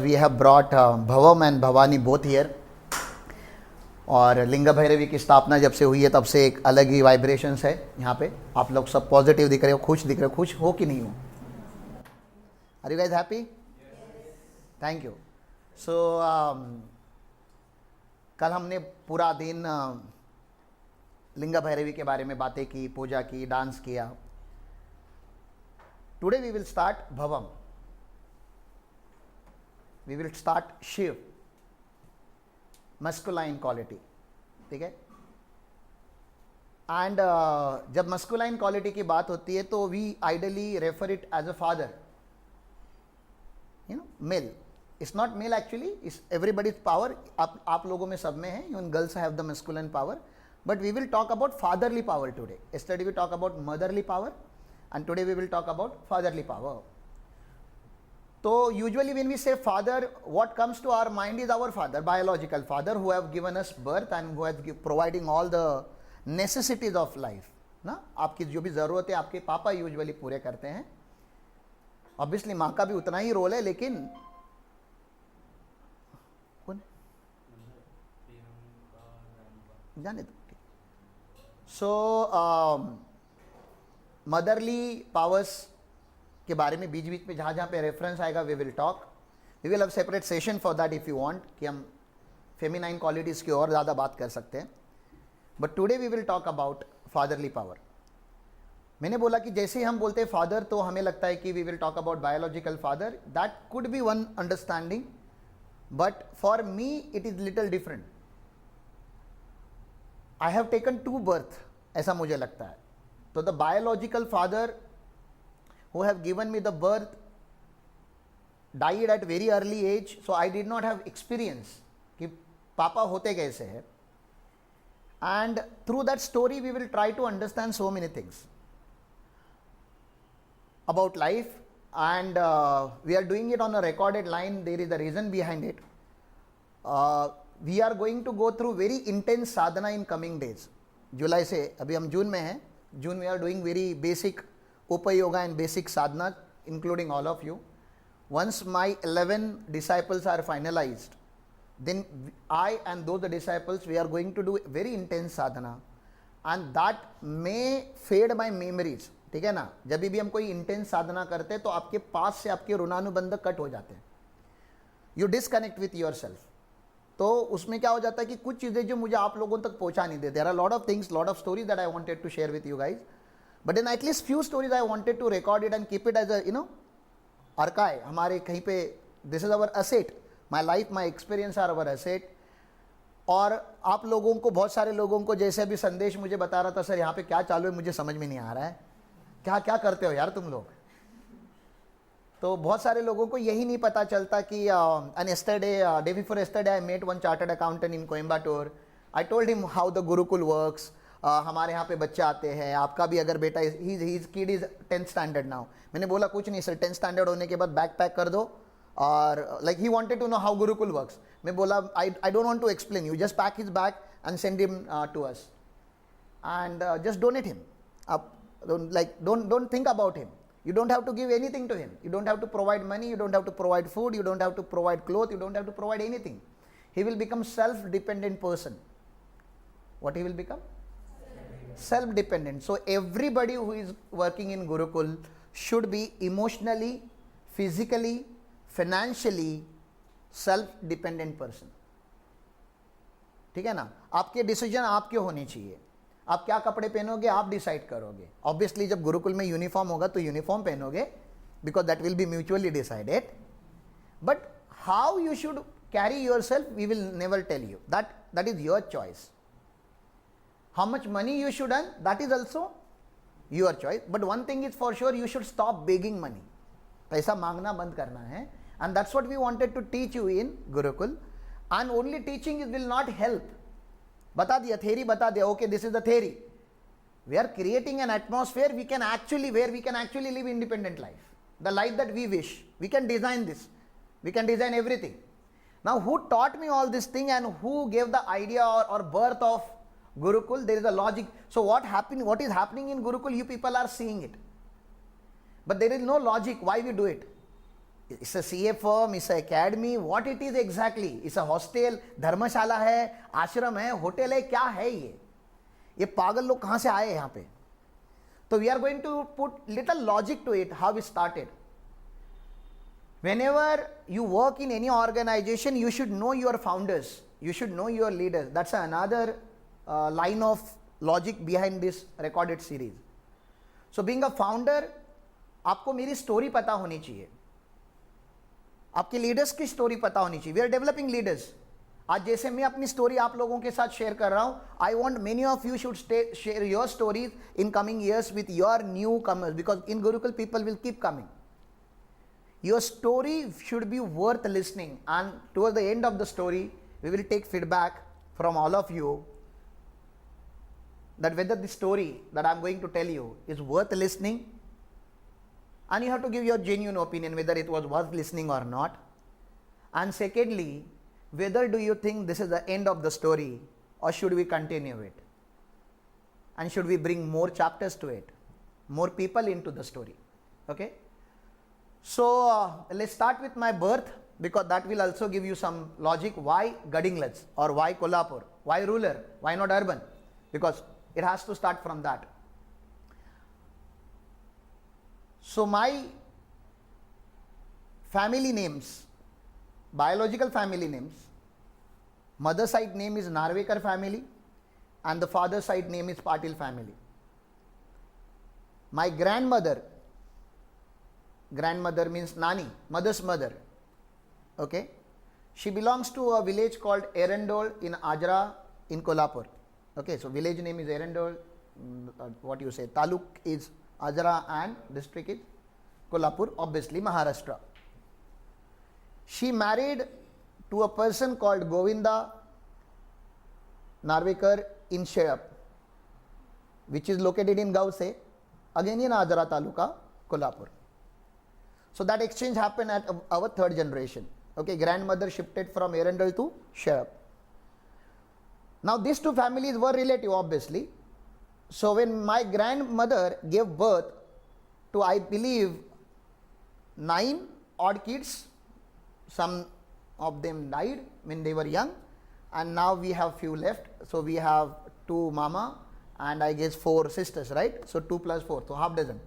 we have brought Bhavam and Bhavani both here. और लिंगा भैरवी की स्थापना जब से हुई है तब से एक अलग ही वाइब्रेशंस है यहाँ पे. आप लोग सब पॉजिटिव दिख रहे हो, खुश दिख रहे हो. खुश हो कि नहीं हो? Are you guys happy? Thank you. So कल हमने पूरा दिन लिंगा भैरवी के बारे में बातें की, पूजा की, डांस किया. Today we will start bhavam. We will start Shiv, masculine quality. ठीक है. एंड जब मस्कुलाइन क्वालिटी की बात होती है तो we ideally refer it as a father. You know, male. It's not male actually, it's everybody's power. आप लोगों में सब में है. Even girls have the masculine power. But we will talk about fatherly power today. yesterday we talk about motherly power and today we will talk about fatherly power. So usually when we say father, what comes to our mind is our father, biological father, who have given us birth and who has providing all the necessities of life. ना, आपकी जो भी ज़रूरत है आपके पापा usually पूरे करते हैं. ऑब्वियसली माँ का भी उतना ही रोल है, लेकिन कौन जाने दो. सो मदरली पावर्स के बारे में बीच बीच में जहाँ जहाँ पे रेफरेंस आएगा we will talk. We will have separate session for that if you want, कि हम फेमिनाइन क्वालिटीज़ की और ज़्यादा बात कर सकते हैं. But today we will talk about fatherly power. मैंने बोला कि जैसे ही हम बोलते हैं फादर तो हमें लगता है कि we will talk about biological father. That could be one understanding, but for me it is little different. I have taken to birth, ऐसा मुझे लगता है. तो the biological father who have given me the birth died at very early age, so I did not have experience कि पापा होते कैसे हैं. And through that story we will try to understand so many things about life, and we are doing it on a recorded line. There is a reason behind it. We are going to go through very intense sadhana in coming days. जुलाई से, अभी हम जून में हैं, जून we are doing very basic Upa Yoga and basic sadhana, including all of you. Once my 11 disciples are finalized, then I and those disciples, we are going to do very intense sadhana, and that may fade my memories. ठीक है ना. जब भी हम कोई intense साधना करते हैं तो आपके पास से आपके ऋणानुबंध कट हो जाते हैं. You disconnect with your self. तो उसमें क्या हो जाता है कि कुछ चीज़ें जो मुझे आप लोगों तक पहुंचा नहीं देते. There are lot of things, lot of stories that I wanted to share with you guys. But then at least few stories I wanted to record it and keep it as a, you know, archive. हमारे कहीं पे, this is our asset. My life, my experience are our asset. और आप लोगों को, बहुत सारे लोगों को, जैसे अभी संदेश मुझे बता रहा था, सर यहाँ पे क्या चालू है मुझे समझ में नहीं आ रहा है, क्या क्या करते हो यार तुम लोग. तो बहुत सारे लोगों को यही नहीं पता चलता कि and yesterday, day before yesterday I met one chartered accountant in Coimbatore. I told him how the Gurukul works. हमारे यहाँ पे बच्चे आते हैं, आपका भी अगर बेटा, his kid is 10th standard now. मैंने बोला कुछ नहीं सर, 10th स्टैंडर्ड होने के बाद बैक पैक कर दो. और like he wanted to know how gurukul works. मैं बोला I don't want to explain, you just pack his bag and send him to us and just donate him. आप don't think about him. You don't have to give anything to him. You don't have to provide money. You don't have to provide food. You don't have to provide clothes. You don't have to provide anything. He will become self-dependent person. What he will become? Self-dependent. So everybody who is working in Gurukul should be emotionally, physically, financially self-dependent person. ठीक है ना. आपके decision आपके होने चाहिए. आप क्या कपड़े पहनोगे आप डिसाइड करोगे. ऑब्वियसली जब गुरुकुल में यूनिफॉर्म होगा तो यूनिफॉर्म पहनोगे, because that will be mutually decided. But how you should carry yourself we will never tell you. That is your choice. How much money you should earn, that is also your choice. But one thing is for sure, you should stop begging money. पैसा मांगना बंद करना है. And that's what we wanted to teach you in Gurukul. And only teaching it will not help. बता दिया, theory बता दिया, okay, this is the theory. We are creating an atmosphere where we can actually live independent life. The life that we wish. We can design this. We can design everything. Now, who taught me all this thing and who gave the idea or birth of Gurukul? There is a logic. So what is happening in Gurukul, you people are seeing it. But there is no logic why we do it. It's a CA firm, it's a academy, what it is exactly? It's a hostel, धर्मशाला है, आश्रम है, hotel है, क्या है ये पागल लोग कहाँ से आए यहाँ पे? So we are going to put little logic to it, how it started. Whenever you work in any organization, you should know your founders, you should know your leaders. That's another line of logic behind this recorded series. So being a founder, आपको मेरी story पता होनी चाहिए, आपके leaders की story पता होनी चाहिए. We are developing leaders. आज जैसे मैं अपनी स्टोरी आप लोगों के साथ शेयर कर रहा हूं, I want many of you should share your stories in coming years with your newcomers, because in gurukul people will keep coming. Your story should be worth listening, and towards the end of the story we will take feedback from all of you that whether the story that I'm going to tell you is worth listening, and you have to give your genuine opinion whether it was worth listening or not. And secondly, whether do you think this is the end of the story or should we continue it, and should we bring more chapters to it, more people into the story. Okay, so let's start with my birth, because that will also give you some logic. Why Gadinglats, or why Kolhapur, why rural, why not urban? Because it has to start from that. So my family names, biological family names, mother side name is Narvekar family and the father side name is Patil family. My grandmother means Nani, mother's mother, okay, she belongs to a village called Erandol in Ajra in Kolhapur. Okay, so village name is Erandol, what you say, Taluk is Ajra and district is Kolhapur, obviously Maharashtra. She married to a person called Govinda Narvekar in Sheyap, which is located in Gause, again in Ajra Taluka, Kolhapur. So that exchange happened at our third generation. Okay, grandmother shifted from Erandol to Sheyap. Now these two families were relative, obviously. So when my grandmother gave birth to, I believe, 9 odd kids, some of them died when they were young, and now we have few left. So we have 2 mama and I guess 4 sisters, right? So 2 plus 4, so half dozen.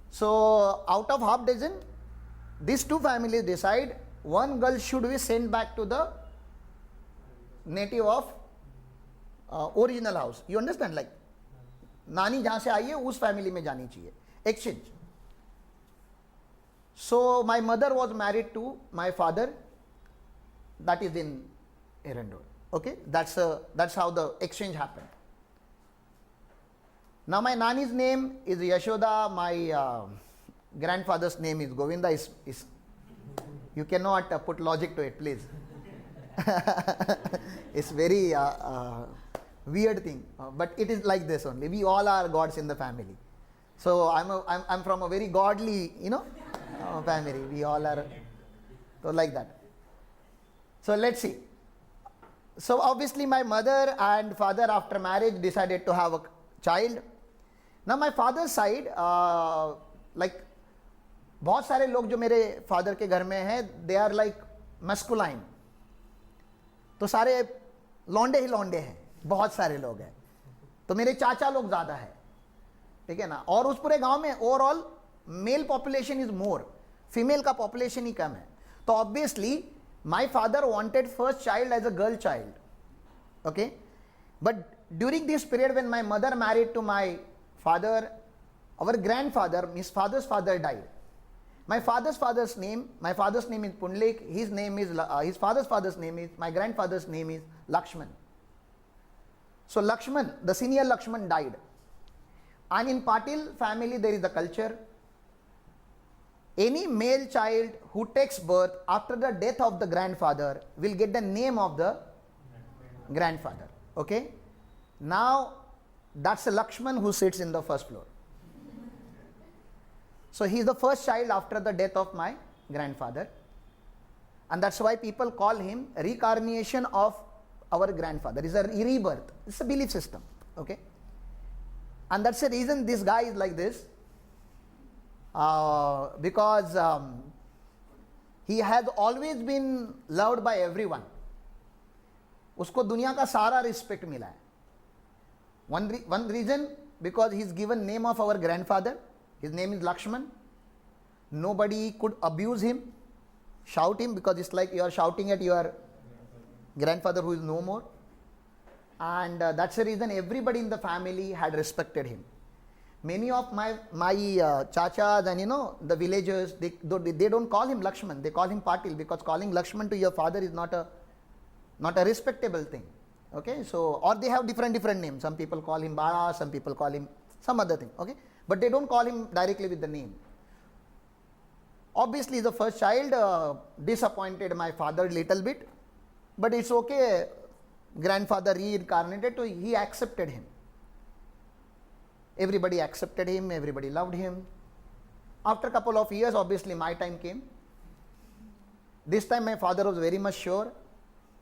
So out of half dozen, these 2 families decide one girl should be sent back to the native of original house. You understand, like नानी जहाँ से आई है उस family में जानी चाहिए, exchange. So my mother was married to my father, that is in Erandol. Okay, that's how the exchange happened. Now my nani's name is Yashoda, my grandfather's name is Govinda. Is you cannot put logic to it, please. It's very weird thing, but it is like this only. We all are gods in the family. So I'm from a very godly, family. We all are so like that. So let's see. So obviously my mother and father after marriage decided to have a child. Now my father's side, like बहुत सारे लोग जो मेरे father के घर में हैं, they are like masculine. तो सारे लौंडे ही लौंडे हैं, बहुत सारे लोग हैं. तो मेरे चाचा लोग ज़्यादा है, ठीक है ना. और उस पूरे गांव में overall male population is more, female का पॉपुलेशन ही कम है. तो obviously my father wanted first child as a girl child. Okay, but during this period when my mother married to my father, our grandfather, his father's father died. My father's name is Pundlik. His father's father's name is, my grandfather's name is Lakshman. So Lakshman, the senior Lakshman died. And in Patil family there is a culture. Any male child who takes birth after the death of the grandfather will get the name of the grandfather. Okay. Now that's a Lakshman who sits in the first floor. So he is the first child after the death of my grandfather, and that's why people call him reincarnation of our grandfather. It's a rebirth. It's a belief system. Okay, and that's the reason this guy is like this. because he has always been loved by everyone. उसको दुनिया का सारा respect मिला है. One reason, because he's given name of our grandfather. His name is Lakshman. Nobody could abuse him, shout him, because it's like you are shouting at your grandfather who is no more. And that's the reason everybody in the family had respected him. Many of my chachas and the villagers, they don't call him Lakshman, they call him Patil, because calling Lakshman to your father is not a respectable thing. Okay, so, or they have different names. Some people call him Bala, some people call him some other thing. Okay, but they don't call him directly with the name. Obviously, the first child disappointed my father a little bit, but it's okay. Grandfather reincarnated, so he accepted him. Everybody accepted him, everybody loved him. After a couple of years, obviously my time came. This time my father was very much sure,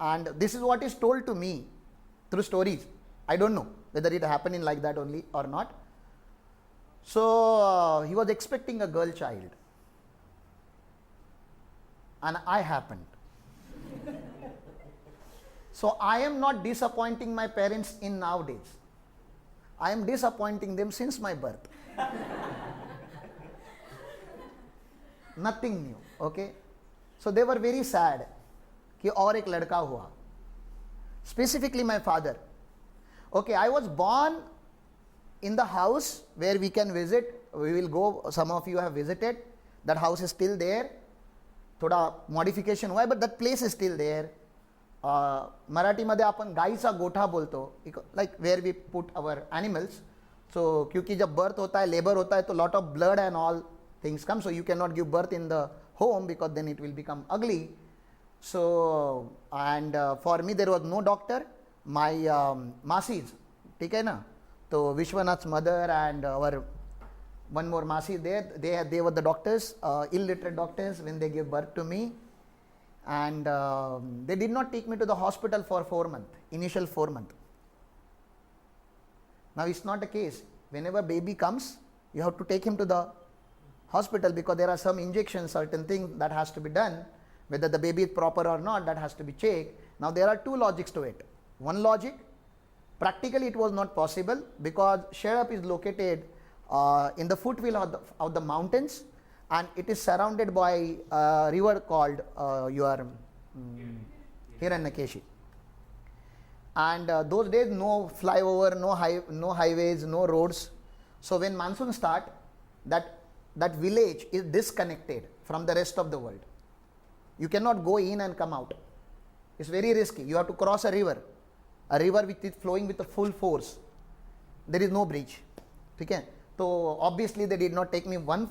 and this is what is told to me through stories. I don't know whether it happened in like that only or not. So he was expecting a girl child, and I happened. So I am not disappointing my parents in nowadays. I am disappointing them since my birth. Nothing new. Okay. So they were very sad कि और एक लड़का हुआ. Specifically my father. Okay, I was born in the house where we can visit. We will go. Some of you have visited. That house is still there. थोड़ा modification हुआ है, but that place is still there. मराठीमध्ये आपण गाईचा गोठा बोलतो, like where we put our animals. So क्योंकि जब बर्थ होता है, लेबर होता है, तो lot of blood and all things come, so you can not give birth in the home because then it will become ugly. So and for me there was no doctor. My मासीज, ठीक है ना, तो Vishwanath mother and our one more masi there, they were the doctors, illiterate doctors when they gave birth to me. And they did not take me to the hospital for 4 months, initial 4 months. Now it's not the case. Whenever baby comes, you have to take him to the hospital because there are some injections, certain things that has to be done. Whether the baby is proper or not, that has to be checked. Now there are two logics to it. One logic, practically it was not possible because Sherab is located in the foothill of the mountains, and it is surrounded by a river called Hiranyakeshi. And those days no flyover, no highways, no roads. So when monsoon start, that village is disconnected from the rest of the world. You cannot go in and come out. It's very risky. You have to cross a river which is flowing with a full force. There is no bridge. Okay? So obviously they did not take me. One,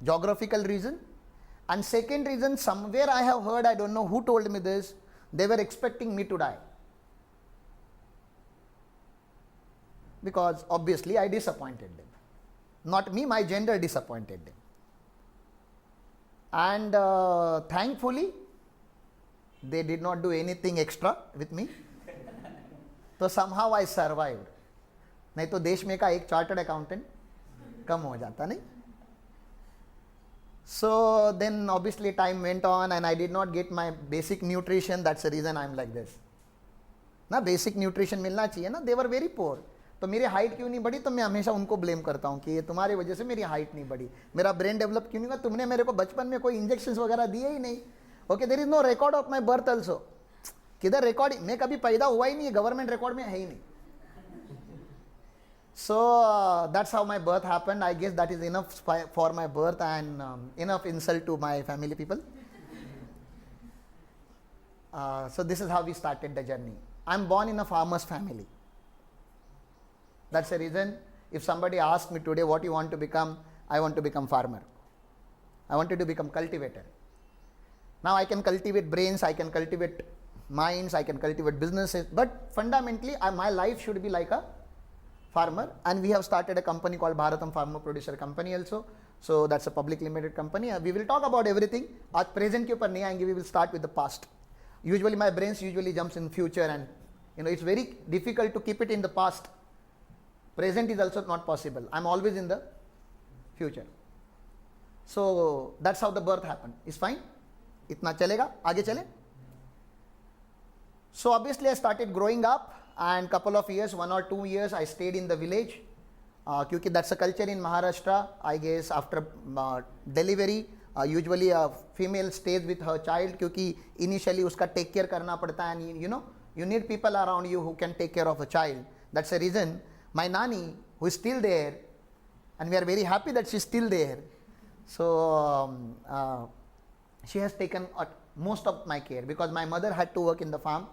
geographical reason, and second reason, somewhere I have heard, I don't know who told me this, they were expecting me to die, because obviously I disappointed them. Not me, my gender disappointed them. And thankfully they did not do anything extra with me. So somehow I survived. नहीं तो देश में का एक chartered accountant कम हो जाता नहीं. So then obviously time went on and I did not get my basic nutrition. That's the reason I'm like this. ना basic nutrition मिलना चाहिए ना. They were very poor. तो मेरी हाइट क्यों नहीं बढ़ी, तो मैं हमेशा उनको ब्लेम करता हूँ कि ये तुम्हारी वजह से मेरी हाइट नहीं बढ़ी. मेरा ब्रेन डेवलप क्यों नहीं हुआ, तुमने मेरे को बचपन में कोई इंजेक्शन वगैरह दिए ही नहीं. Okay, there is no record of my birth also. किधर रिकॉर्ड, मैं कभी पैदा हुआ ही नहीं, गवर्नमेंट रिकॉर्ड में है ही नहीं. So that's how my birth happened. I guess that is enough for my birth and enough insult to my family people. So this is how we started the journey. I'm born in a farmer's family. That's the reason if somebody asks me today what you want to become, I want to become farmer. I wanted to become cultivator. Now I can cultivate brains, I can cultivate minds, I can cultivate businesses, but fundamentally my life should be like a farmer, and we have started a company called Bharatam Farmer Producer Company also. So that's a public limited company. We will talk about everything. आज present के ऊपर नहीं आएंगे. We will start with the past. Usually my brains usually jumps in future, and it's very difficult to keep it in the past. Present is also not possible. I'm always in the future. So that's how the birth happened. It's fine. इतना चलेगा, आगे चले. So obviously I started growing up, and couple of years, 1 or 2 years, I stayed in the village. Because that's a culture in Maharashtra. I guess after delivery, usually a female stays with her child, क्योंकि initially उसका take care करना पड़ता है, and you know, you need people around you who can take care of a child. That's the reason my nani, who is still there, and we are very happy that she's still there. So she has taken most of my care, because my mother had to work in the farm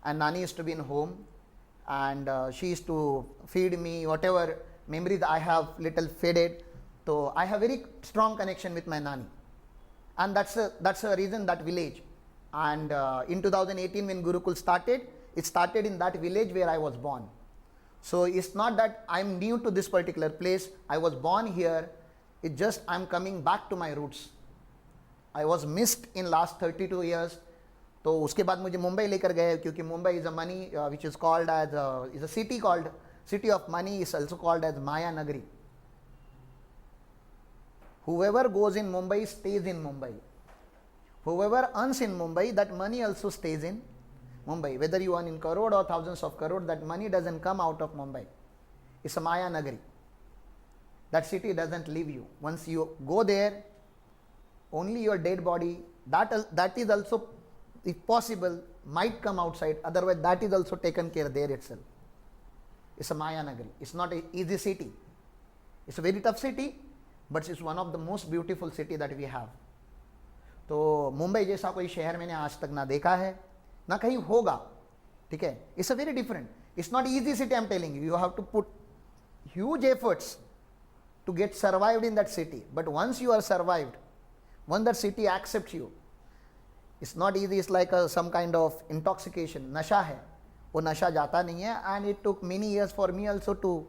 and nani used to be in home, and she used to feed me whatever memories I have little faded. So I have very strong connection with my nani, and that's a reason, that village. And in 2018 when Gurukul started, it started in that village where I was born. So it's not that I'm new to this particular place. I was born here. It's just I'm coming back to my roots. I was missed in last 32 years. तो उसके बाद मुझे मुंबई लेकर गए, क्योंकि Mumbai is a money which is called as is a city called city of money, is also called as Maya Nagari. Whoever goes in Mumbai stays in Mumbai. Whoever earns in Mumbai, that money also stays in Mumbai. Whether you earn in crore or thousands of crore, that money doesn't come out of Mumbai. It's a Maya Nagari. That city doesn't leave you. Once you go there, only your dead body, that is also, if possible, might come outside. Otherwise, that is also taken care there itself. It's a Maya Nagari. It's not an easy city. It's a very tough city, but it's one of the most beautiful city that we have. तो मुंबई जैसा कोई शहर मैंने आज तक ना देखा है, ना कहीं होगा. ठीक है. It's a very different. It's not easy city, I'm telling you. You have to put huge efforts to get survived in that city. But once you are survived, once that city accepts you, it's not easy. It's like some kind of intoxication. नशा है, वो नशा जाता नहीं है. And it took many years for me also to,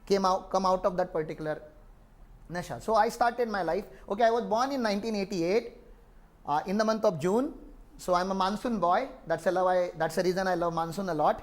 come out of that particular nasha. So I started my life. Okay, I was born in 1988 in the month of June. So I'm a monsoon boy. That's the reason I love monsoon a lot.